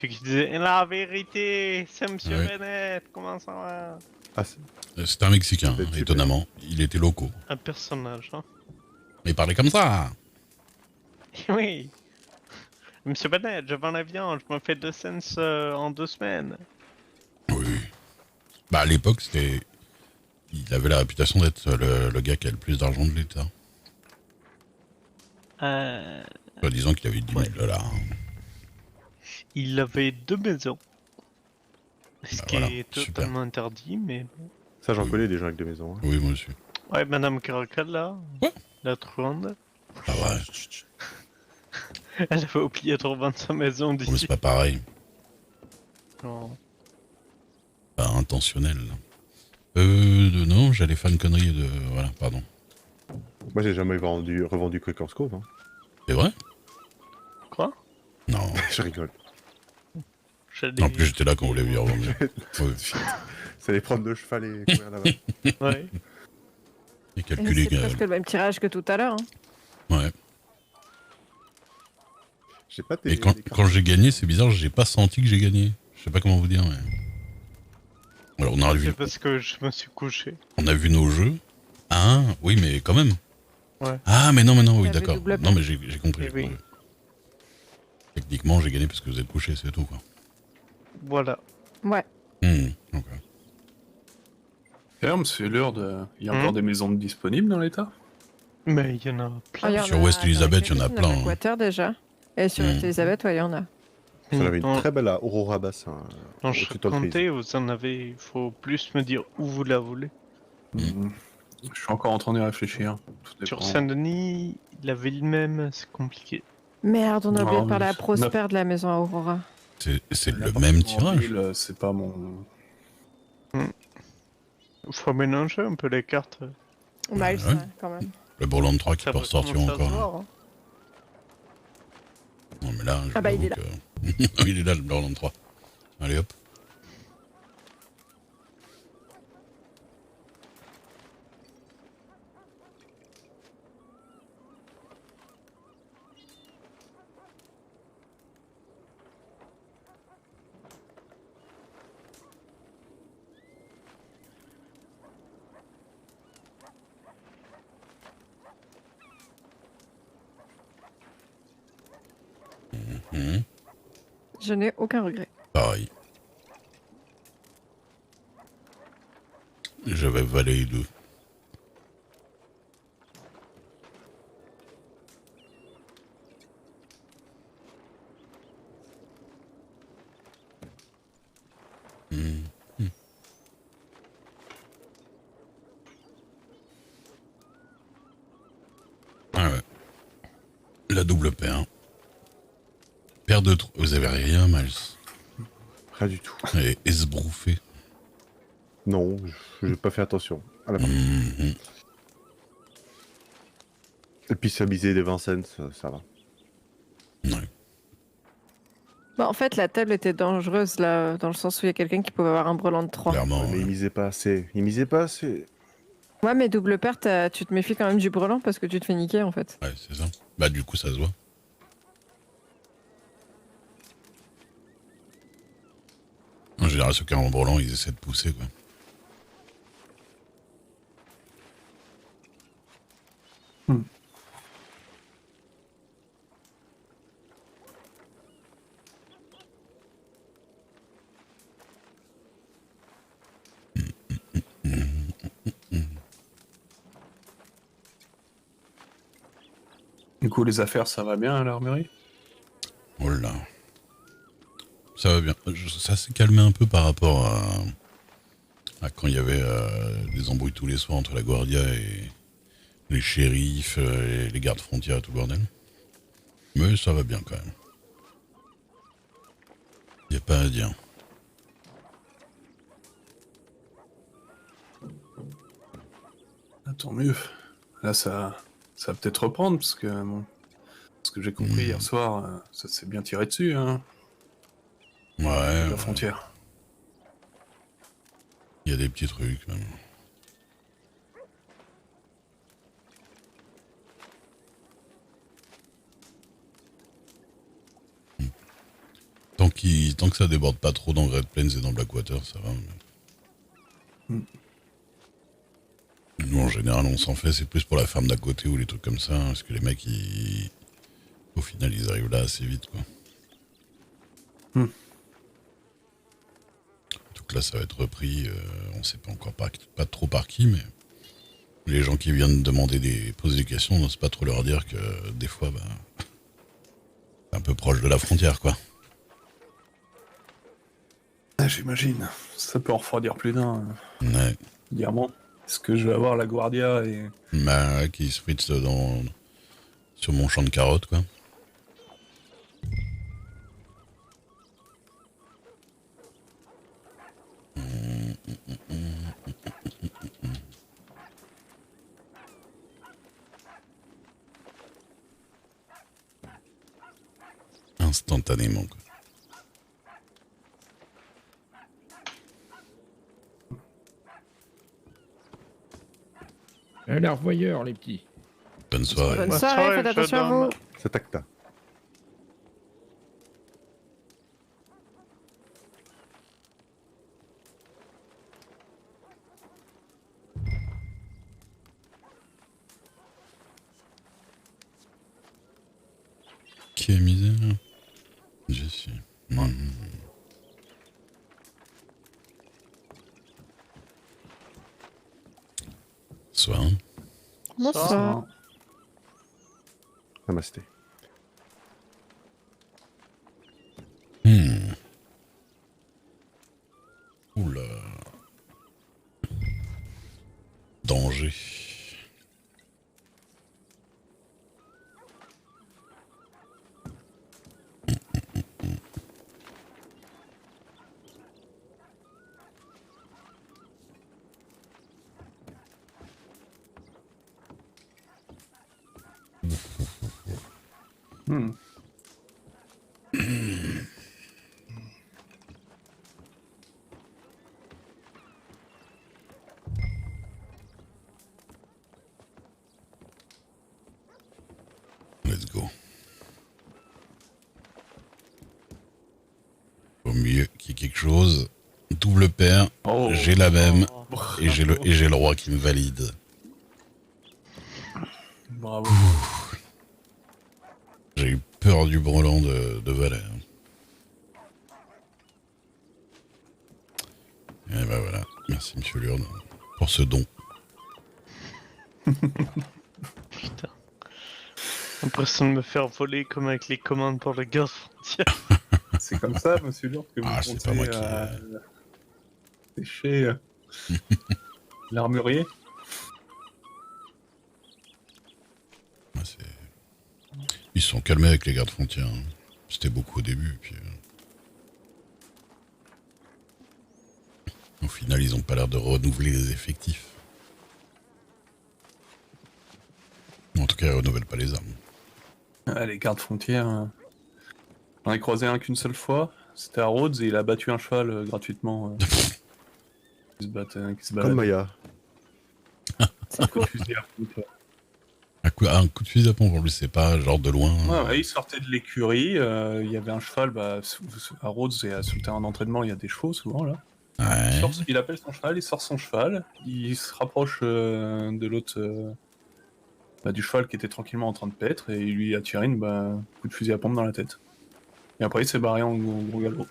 Puis qui disait la vérité, c'est Monsieur Ouais. Bennett, comment ça va? Ah, C'était un Mexicain, peut être super. étonnamment. Il était locaux. Un personnage, hein? Mais il parlait comme ça. Oui. Monsieur Bennett, je vends la viande, je me fais 2 cents en 2 semaines. Oui. Bah à l'époque, c'était... Il avait la réputation d'être le gars qui a le plus d'argent de l'État. Euh, Disons qu'il avait 10 000 $. il avait 2 maisons. Ce Bah qui voilà, est super. totalement interdit, mais... Ça, j'en Oui. connais des gens avec des maisons. Hein. Oui, moi aussi. Ouais, Madame Caracal, là, Ouais. la truande, Ah ouais. elle avait oublié de revendre sa maison Oh, mais c'est d'ici. pas pareil. Non. Pas intentionnel. Non, j'allais faire une connerie de... Voilà, pardon. Moi, j'ai jamais revendu Quaker's Cove. Hein. C'est vrai? Quoi? Non. Je rigole. J'allais... En plus, j'étais là quand vous l'avez revendu. Oui. Ça allait prendre le cheval et courir là-bas. Ouais. Et calculer C'est presque le même tirage que tout à l'heure. Hein. Ouais. J'ai pas Et quand j'ai gagné, c'est bizarre, j'ai pas senti que j'ai gagné. Je sais pas comment vous dire, mais... Alors, C'est parce que je me suis couché. on a vu nos jeux. Ah, oui, mais quand même. Ouais. Ah, mais non, oui, Il y avait d'accord. double Non, pain. mais j'ai compris. Eh j'ai oui. compris. Techniquement, j'ai gagné parce que vous êtes couché, c'est tout, quoi. Voilà. Ouais. Ok. D'ailleurs, monsieur Lurde, il y a encore des maisons disponibles dans l'état? Mais il y en a plein. Ah, il y en Sur a- West il y en Elizabeth, il y en a quelques-unes plein, à Blackwater déjà. Et sur West Elizabeth, ouais, il y en a. Ça avait une Dans- très belle à Aurora Bass. Hein, Dans au chaque Tuttle Trees. comté, vous en avez. Il faut plus me dire où vous la voulez. Je suis encore en train de réfléchir. Tout Sur dépend. Saint-Denis, la ville même, c'est compliqué. Merde, on a oublié Non, de parler à mais- Prosper de la maison à Aurora. C'est le N'importe même où en tirage. ville, c'est pas mon... Faut mélanger un peu les cartes. Miles, Ouais. quand même. Le Borland 3 qui Ça peut va ressortir commencer à se encore. voir, hein. Non, mais là, je Ah bah, vous il est avoue que... il est là, le Borland 3. Allez, hop. Je n'ai aucun regret. Pareil. J'avais valé 2. Ah ouais. La double paire. Paire de trous. Vous avez rien, Miles. Rien du tout. Et esbrouffé. Non, j'ai pas fait attention à la fin. Et puis, ça misait des 20 cents, ça va. Ouais. Bah, en fait, la table était dangereuse, là, dans le sens où il y a quelqu'un qui pouvait avoir un brelan de 3. Clairement. Mais ouais. il misait pas assez. Il misait pas assez. Ouais, mais double paire, tu te méfies quand même du brelan parce que tu te fais niquer, en fait. Ouais, c'est ça. Bah, du coup, ça se voit. En général, ceux qui ont un brelan, ils essaient de pousser, quoi. Du coup, les affaires, ça va bien à l'armurerie? Oh là. Ça va bien. Ça s'est calmé un peu par rapport à quand il y avait des embrouilles tous les soirs entre la Guardia et les shérifs, et les gardes frontières et tout le bordel. Mais ça va bien quand même. Y a pas à dire. Ah, tant mieux. Là, ça va peut-être reprendre, parce que, bon, ce que j'ai compris hier soir, ça s'est bien tiré dessus, hein, Ouais. la frontière. Il y a des petits trucs même. Tant Tant que ça déborde pas trop dans Great Plains et dans Blackwater, ça va. Mm. Nous, en général, on s'en fait, c'est plus pour la ferme d'à côté ou les trucs comme ça, parce que les mecs, au final, ils arrivent là assez vite, quoi. Donc là, ça va être repris, on sait pas encore pas trop par qui, mais les gens qui viennent poser des questions, on n'ose pas trop leur dire que des fois, bah, c'est un peu proche de la frontière, quoi. Ah, j'imagine. Ça peut en refroidir plus d'un, Ouais. évidemment. Est-ce que je vais avoir la Guardia et... Bah, qui se fritze sur mon champ de carottes, quoi. Instantanément, quoi. Alors, voyeurs, les petits. Bonne soirée. Bonne Bonne soirée, soirée, faites attention à jeune vous. homme. C'est acta. Qui est misère? Je suis. Mhm. Soir. Bonsoir. Namasté. Oula. Danger. Hmm. Let's go. Au mieux qu'il y ait quelque chose. Double paire. Oh. J'ai la même. Oh. Et j'ai le roi qui me valide. Bravo. J'ai eu peur du brelan de Valère. Et ben voilà. Merci Monsieur Lourde pour ce don. Putain. L'impression de me faire voler comme avec les commandes pour le garde frontière. C'est comme ça, monsieur Lourdes, que vous Ah, c'est pas moi qui- C'est chez l'armurier. Ouais, ils se sont calmés avec les gardes frontières. Hein. C'était beaucoup au début. Puis, au final, ils ont pas l'air de renouveler les effectifs. En tout cas, ils renouvellent pas les armes. Ah, les gardes frontières. J'en ai croisé un qu'une seule fois. C'était à Rhodes et il a battu un cheval gratuitement. Qui se balade. Comme Maya. C'est Coup cool. de fusil à pompe. Un coup de fusil à pompe, en plus, c'est pas genre de loin. Ouais, il sortait de l'écurie. Il y avait un cheval. À Rhodes et sur le terrain d'entraînement, il y a des chevaux souvent là. Ouais. Il appelle son cheval, il sort son cheval, il se rapproche de l'autre, du cheval qui était tranquillement en train de paître, et il lui a tiré coup de fusil à pompe dans la tête. Et après il s'est barré en gros galop.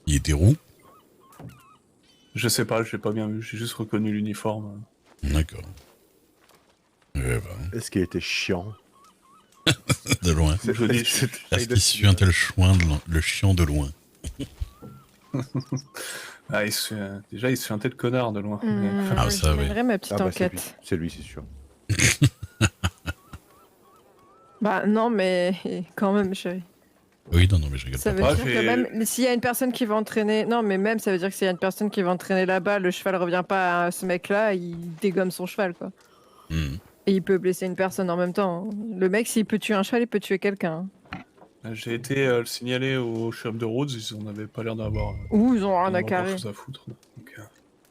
Il était roux. Je sais pas, j'ai pas bien vu, j'ai juste reconnu l'uniforme. D'accord. Eh ben, Est-ce qu'il était chiant? de loin. Je dis, Est-ce qu'il suit un tel chouin le chien de loin? Ah, déjà il se fait un tête de connard de loin. Mais- Ah, ça, je oui. mènerai ma petite Ah bah c'est lui, enquête. c'est lui, c'est sûr. Bah non, mais quand même, chérie. Oui, non, mais je rigole Ça pas. veut Ah, dire que j'ai- même s'il y a une personne qui va entraîner... Non, mais même ça veut dire que s'il y a une personne qui va entraîner là-bas, le cheval revient pas à ce mec-là, il dégomme son cheval, quoi. Hmm. Et il peut blesser une personne en même temps. Hein. Le mec, s'il peut tuer un cheval, il peut tuer quelqu'un. Hein. J'ai été le signaler au shérif de Rhodes, ils en avaient pas l'air d'avoir Ou ils ont rien à grand carrer. chose à foutre. Donc,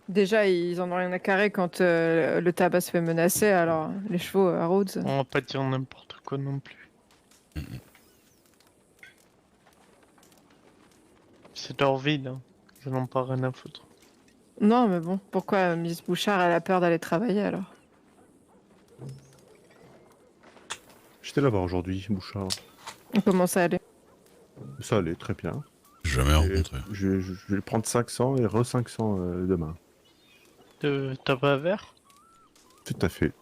Déjà, ils en ont rien à carrer quand le tabac se fait menacer, alors les chevaux à Rhodes. On va pas dire n'importe quoi non plus. C'est leur vie, là. Ils n'en ont pas rien à foutre. Non, mais bon, pourquoi Miss Bouchard, elle a peur d'aller travailler alors? J'étais là-bas aujourd'hui, Bouchard. Comment ça allait? Ça allait très bien. Jamais Et rencontré. je vais prendre 500 et re 500 demain. T'as pas un verre? Tout à fait.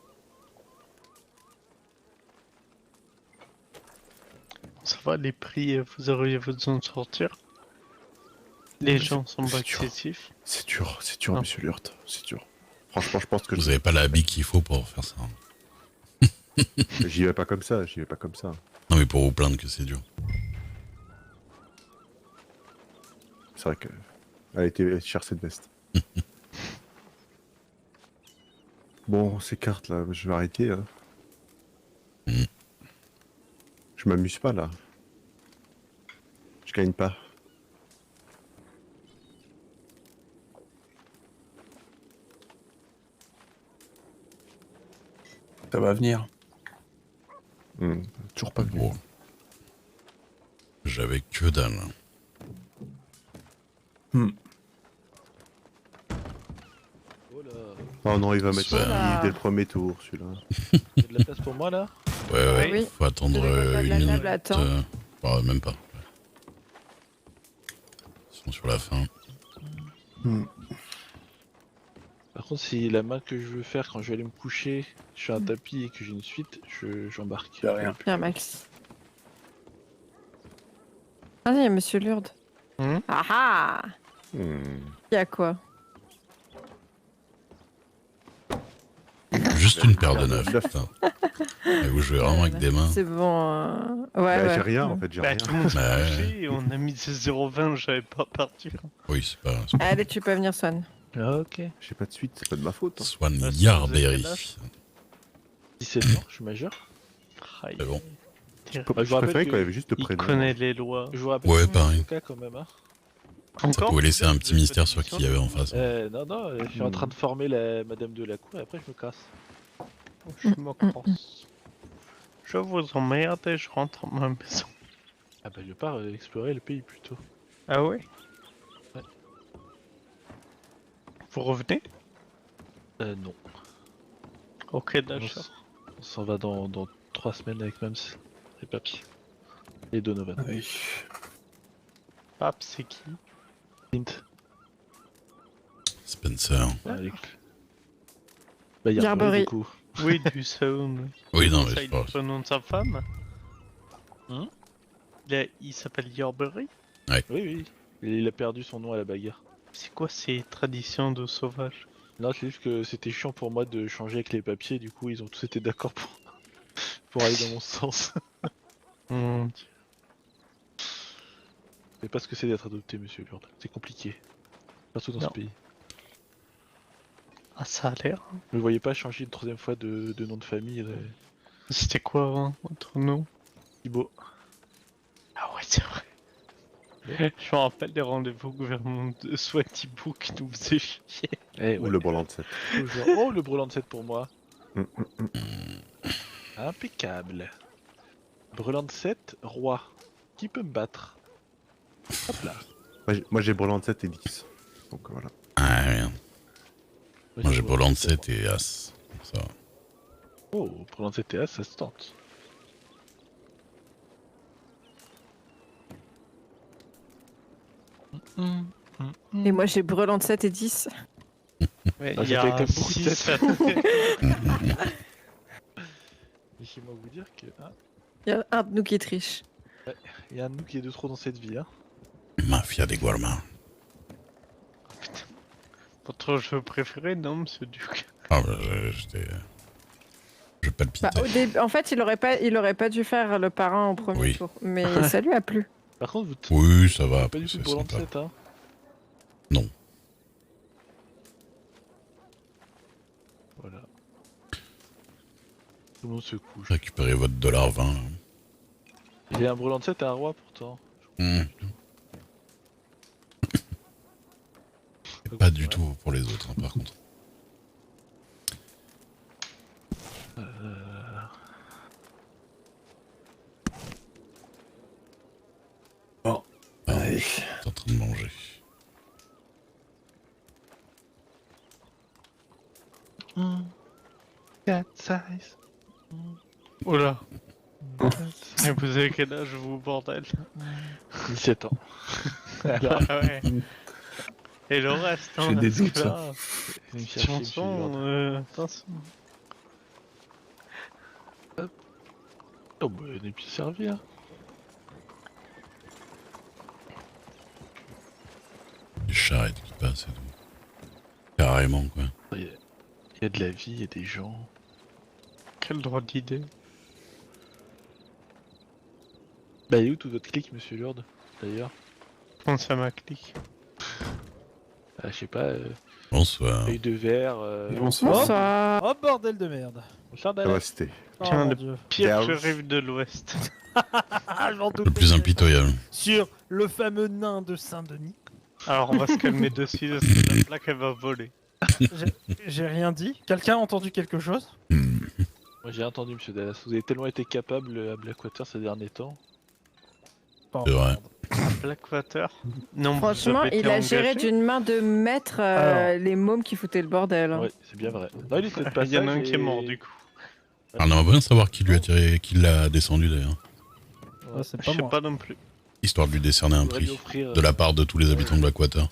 Ça va, les prix, vous auriez besoin de sortir? Les C'est- gens sont pas c'est dur. excessifs. C'est dur, Ah. monsieur Lurt. C'est dur. Franchement, je pense que Vous avez pas l'habit qu'il faut pour faire ça. j'y vais pas comme ça. J'y vais pas comme ça. Non mais pour vous plaindre que c'est dur. C'est vrai que elle était chère cette veste. Bon, ces cartes là, je vais arrêter. Hein. Mm. Je m'amuse pas là. Je gagne pas. Ça va venir. Toujours pas venu. Bon. J'avais que dalle. Oh là, Oh non, il va mettre Super. un livre dès le premier tour celui-là. il y a de la place pour moi là? Ouais, Oui. faut attendre Je vais pas de une la minute. table, attends. Bah, même pas. Ils sont sur la fin. Par contre, si la main que je veux faire quand je vais aller me coucher sur un tapis et que j'ai une suite, j'embarque. Y a rien. Bien, Max. Ah, il y a Monsieur Lourdes. Hmm. Ah ah! Hmm. Il y a quoi? Juste une paire de neufs. Neuf. Putain. Et vous jouez vraiment avec des mains. C'est bon. Ouais, Bah, ouais. j'ai rien en fait, j'ai Bah, rien. tout le monde s'est Ouais. couché et on a mis 0,20, j'avais pas partir. Oui, c'est pas Allez, tu peux venir, Swan. Ah, ok. J'ai pas de suite, c'est pas de ma faute. Hein. Swan Bah, Yardberry. vous avez quel âge 17 ans, je suis majeur. Aïe. C'est bon. Tiens, Bah, je Je vous rappelle préférais que quand il y avait juste le il prénom. connaît les lois. Je vous rappelle Ouais, que c'est pareil. mon cas quand même. Hein. Ça pouvait laisser un petit mystère sur qui il y avait en face. Non, non, je suis en train de former la madame de la cour et après je me casse. Je me crosse. Je vous emmerde et je rentre à ma maison. Ah bah je pars explorer le pays plutôt. Ah ouais? Ouais. Vous revenez? Non. Ok, On d'accord. on s'en va dans 3 semaines avec Mams et Paps. Et Donovan. Oui. Pape, c'est qui? Clint. Spencer. Avec... Bah Yarbury. Yarbury du coup. Oui, du sound. Oui, non, Ça, mais je il pense. le nom de sa femme? Hein? Il s'appelle Yorbury? Oui, oui. Il a perdu son nom à la bagarre. C'est quoi ces traditions de sauvages? Non, c'est juste que c'était chiant pour moi de changer avec les papiers, du coup ils ont tous été d'accord pour aller dans mon sens. Mon Dieu. Je sais pas ce que c'est d'être adopté, monsieur Lord. C'est compliqué. Surtout dans Non. ce pays. Ah, ça a l'air. Ne voyez pas changer une troisième fois de nom de famille. C'était quoi avant, votre nom? Thibaut. Ah ouais, c'est vrai. Je me rappelle des rendez-vous au gouvernement de Sweaty Book qui nous faisait chier. Eh, Ou ouais. le Borland 7. Toujours. Oh, le brelan de 7 pour moi. Impeccable. Brelan de 7, roi. Qui peut me battre? Hop là. Moi j'ai Borland 7 et 10. Donc voilà. Ah, rien. Moi j'ai brelan Boland 7 et As. Ça va. Oh, brelan de 7 et As, ça se tente. Et moi, j'ai brûlant de 7 et 10. Ouais, Ah, il y j'ai fait a quand même beaucoup de 6 Laissez-moi vous dire que Il y a un de nous qui triche. il y a un de nous qui est de trop dans cette vie. Hein. Mafia des Guarma. Votre jeu préféré, non, monsieur Duc? Ah, bah, j'étais. Je palpitais. Bah, en fait, il aurait pas dû faire le parrain au premier Oui. tour. Mais ça lui a plu. Par contre, vous Oui, ça va. pas du tout C'est de brelan de sympa. 7, hein. Non. Voilà. Tout le monde se couche. Récupérez votre $20. Il y a un brelan de 7 et un roi pourtant. Mmh. Et pas du tout pour les autres, hein, par contre. Bon. Ah, Allez. t'es en train de manger. Cat size. Oh là. Et vous avez quel âge, vous, bordel? 17 ans. Ah ouais. Et le reste, hein, J'ai des parce que doutes, ça. là, Venez me petite chercher, monsieur Lord. chanson, attention. Oh bah, on est plus servi, hein. Des charrettes qui passent et tout. Carrément, quoi. Il y a de la vie, il y a des gens. Quel droit d'idée. Bah, il est où tout votre clic, monsieur Lord, d'ailleurs? Pense à ma clique. Ah, je sais pas, Bonsoir. feuille de verre, Bonsoir. Bonsoir. Oh bordel de merde. bonsoir Ça Dallas. va, c'était. Oh Tiens, mon le dieu. Pire Gauss. shérif de l'Ouest. Ah, j'en Le doutais. plus impitoyable. Sur le fameux nain de Saint-Denis. Alors on va se calmer dessus, parce que la plaque elle va voler. J'ai rien dit. Quelqu'un a entendu quelque chose? Moi j'ai entendu, monsieur Dallas, vous avez tellement été capable à Blackwater ces derniers temps. Oh, C'est vrai. merde. Blackwater. Non, vous Franchement, avez été il a géré engagé. d'une main de maître Alors. les mômes qui foutaient le bordel. hein. Ouais, c'est bien vrai. Non, il était de passage. Il y en a un qui est et- mort du coup. Ah, on aimerait bien savoir qui lui a tiré, qui l'a descendu d'ailleurs. Ah, c'est Je pas sais moi. pas non plus. Histoire de lui décerner un On devrait lui prix. offrir De la part de tous les habitants de Blackwater.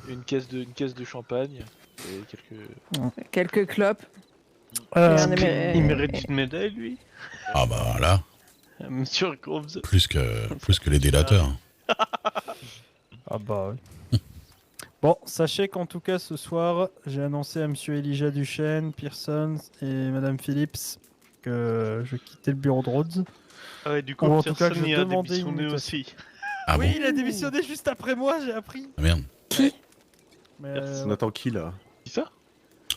une caisse de champagne et quelques. Quelques clopes. Euh, Et un Amé- Il mérite une médaille lui. Ah bah voilà. Monsieur Groves. Plus que les délateurs. Ah bah oui. Bon, sachez qu'en tout cas ce soir, j'ai annoncé à monsieur Elijah Duchesne, Pearson et madame Phillips que je quittais le bureau de Rhodes. Ah ouais, du coup, Ou en tout cas, personne je n'y a demandais une démissionné mutation. aussi. Ah oui, bon il a démissionné juste après moi, j'ai appris. Ah merde. Mais, On attend qui là? Qui ça?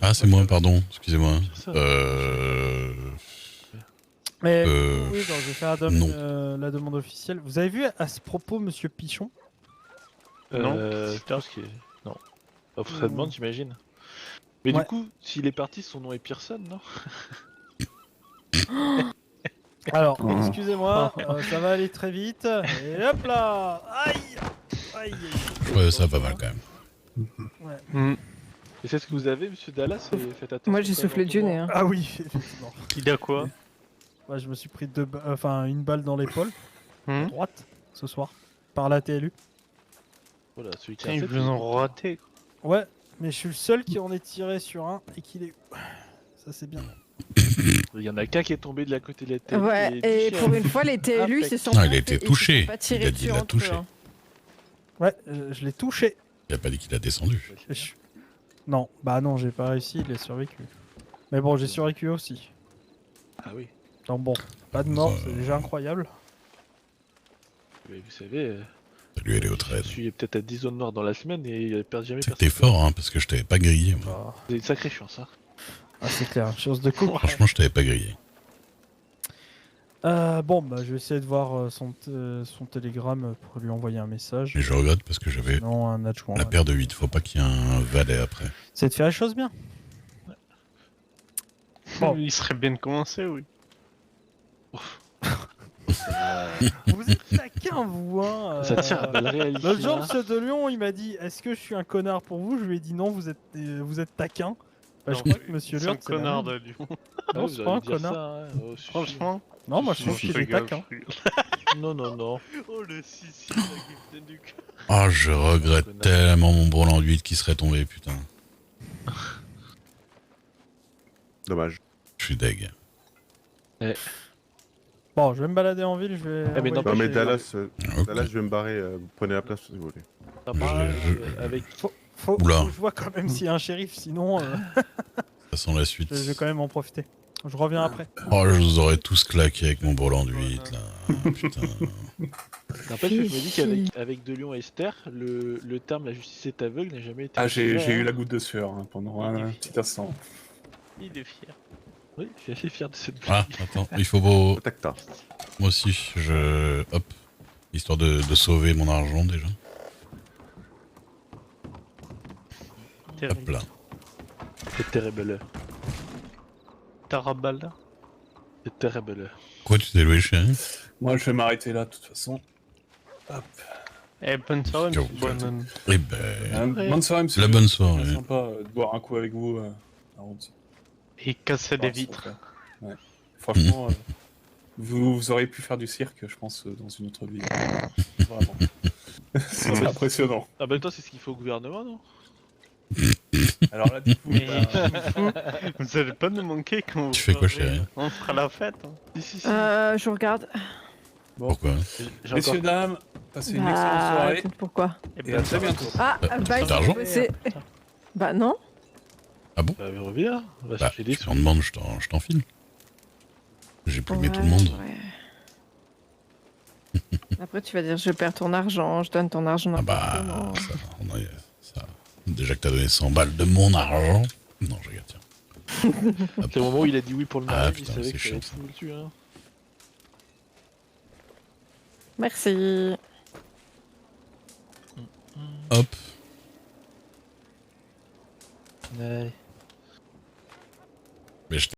Ah c'est moi, pardon. Excusez-moi. C'est ça. mais Euh... oui, donc, je vais faire non. la demande officielle. Vous avez vu à ce propos monsieur Pichon? Non. Je pense que. Non. Bah, faut ça demande, j'imagine. Mais Ouais. du coup, s'il est parti, son nom est Pearson, non? Alors, Mhm. excusez-moi, ça va aller très vite. Et hop là! Aïe! Aïe! aïe. Ouais, ça va pas mal quand même. Ouais. Hmm. Et c'est ce que vous avez, monsieur Dallas? Et faites attention. Moi j'ai quand soufflé même, du nez. hein. Ah oui, effectivement. Il a quoi? Ouais, je me suis pris une balle dans l'épaule, Hmm. droite, ce soir, par la TLU. Voilà, celui qui a Tiens, un ils set, vous ont raté. Ouais, mais je suis le seul qui en est tiré sur un et qu'il est. Ça c'est bien. il y en a qu'un qui est tombé de la côté de la tête. Ouais, et pour une fois, les TLU, Impec. se sont Non, pas il a été fait- ils se touché. sont pas tirés Il a dit dessus il l'a entre eux, touché. hein. Ouais, je l'ai touché. Il a pas dit qu'il a descendu. Je- Non, bah non, j'ai pas réussi, il a survécu. Mais bon, j'ai survécu aussi. Ah oui. Donc bon, pas de mort, Ça- c'est déjà incroyable. Mais vous savez, Ça lui allait au je trade. suis peut-être à 10 zones noires dans la semaine et il perd jamais personne. C'était fort, hein, parce que je t'avais pas grillé, moi. Bah, Vous avez une sacrée chance, hein. ah, c'est clair, chose de cool. Franchement, je t'avais pas grillé. Bon, bah je vais essayer de voir son télégramme pour lui envoyer un message. Mais je regrette parce que j'avais Non, un adjoint. la paire de 8. Faut pas qu'il y ait un valet après. C'est de faire les choses bien. Bon. Il serait bien de commencer, oui. Vous êtes taquin, vous, hein. Ça tire à balles réelles. L'autre ici, jour, hein. monsieur de Lyon, il m'a dit: Est-ce que je suis un connard pour vous? Je lui ai dit non, vous êtes taquin. Bah, je Non, crois que monsieur C'est un Lurt, c'est la connard même. de Lyon. Ah, Non, vous c'est auriez pas un dû dire connard. ça, hein. Oh, suffit. Franchement. Non, moi je trouve Suffit. qu'il est taquin. Non, non, non. Oh le Sissi, la gift du cœur. Oh, je regrette Connard. tellement mon brelan d'huile qui serait tombé, putain. Dommage. Je suis deg. Bon, je vais me balader en ville, je vais. Ah, mais envoyer non, Non mais chez- Dallas, Ok. Dallas, je vais me barrer. Vous prenez la place si vous voulez. Ah, bah, Je- avec. Faut Oula. que je vois quand même s'il y a un shérif, sinon Ça sent la suite. je vais quand même en profiter. Je reviens après. Oh, je vous aurais tous claqué avec mon brelan d'huile, là. Putain. N'empêche que je me dis qu'avec De Lyon et Esther, le terme la justice est aveugle n'a jamais été. Ah, j'ai intégré, eu hein. la goutte de sueur hein, pendant un petit instant. Il est fier. Oui, je suis assez fier de cette Ah, blague. attends, il faut beau... Tacta. Moi aussi, Hop. Histoire de sauver mon argent, déjà. Hop Terrible. là. C'est terrible. Taraballa. C'est terrible. Quoi, tu t'es loué chez Moi, je vais m'arrêter là, de toute façon. Hop. Eh, bonne soirée, Ciao, monsieur ciao. Bonan. Eh ben... Bonne soirée, monsieur. La bonne soirée. C'est sympa de boire un coup avec vous. à Rhodes. Et casser des Enfin, vitres. sauf, ouais. Franchement, vous auriez pu faire du cirque, je pense, dans une autre vie. Vraiment. C'est impressionnant. Ah bah toi c'est ce qu'il faut au gouvernement non? Alors là, du coup, Mais- bah, Vous allez pas nous manquer quand Tu fais quoi, ferez- chérie? On fera la fête. Hein. Si. Je regarde. Pourquoi? J'ai messieurs, encore... dames, passez une excellente soirée. Pourquoi? Et à très bientôt. Ah, bah, il d'argent faut bosser. Bah non. Bah reviens, on va Bah, chercher des tu sous. m'en demandes, je t'en file. J'ai plumé tout le Ouais, monde. ouais. Après, tu vas dire je perds ton argent, je donne ton argent Ah n'importe bah, comment. ça. Déjà que t'as donné 100 balles de mon argent. Non, je regarde, tiens. C'est le moment où il a dit oui pour le Ah, mariage, il putain, savait c'est que chiant, j'allais tout dessus. Hein. Merci. Hop. Ouais. Mais je